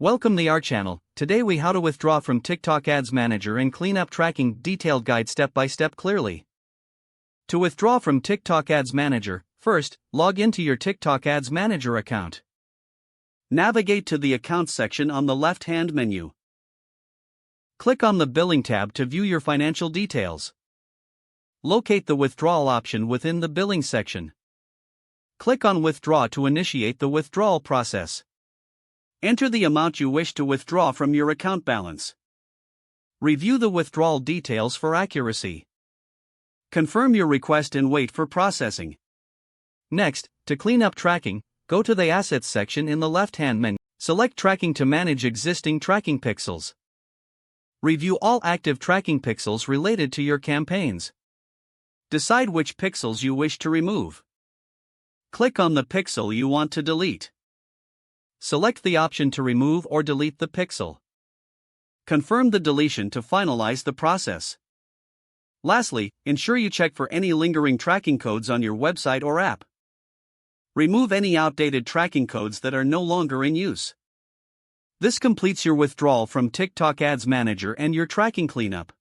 Welcome to our channel. Today we how to withdraw from TikTok Ads Manager and clean up tracking detailed guide step by step clearly. To withdraw from TikTok Ads Manager, first, log into your TikTok Ads Manager account. Navigate to the Accounts section on the left-hand menu. Click on the Billing tab to view your financial details. Locate the Withdrawal option within the Billing section. Click on Withdraw to initiate the withdrawal process. Enter the amount you wish to withdraw from your account balance. Review the withdrawal details for accuracy. Confirm your request and wait for processing. Next, to clean up tracking, go to the Assets section in the left-hand menu. Select Tracking to manage existing tracking pixels. Review all active tracking pixels related to your campaigns. Decide which pixels you wish to remove. Click on the pixel you want to delete. Select the option to remove or delete the pixel. Confirm the deletion to finalize the process. Lastly, ensure you check for any lingering tracking codes on your website or app. Remove any outdated tracking codes that are no longer in use. This completes your withdrawal from TikTok Ads Manager and your tracking cleanup.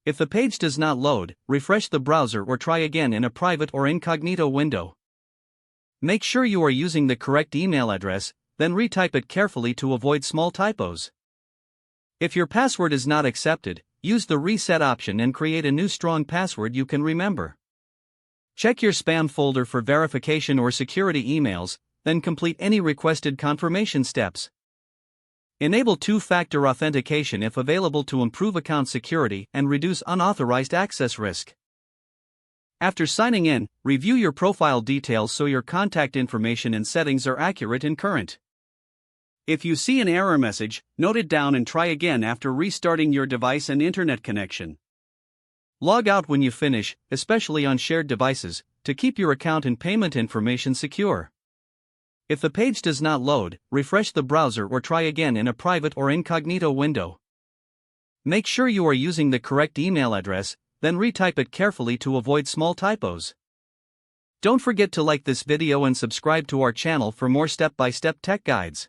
If the page does not load, refresh the browser or try again in a private or incognito window. Make sure you are using the correct email address, then retype it carefully to avoid small typos. If your password is not accepted, use the reset option and create a new strong password you can remember. Check your spam folder for verification or security emails, then complete any requested confirmation steps. Enable two-factor authentication if available to improve account security and reduce unauthorized access risk. After signing in, review your profile details so your contact information and settings are accurate and current. If you see an error message, note it down and try again after restarting your device and internet connection. Log out when you finish, especially on shared devices, to keep your account and payment information secure. If the page does not load, refresh the browser or try again in a private or incognito window. Make sure you are using the correct email address, then retype it carefully to avoid small typos. Don't forget to like this video and subscribe to our channel for more step-by-step tech guides.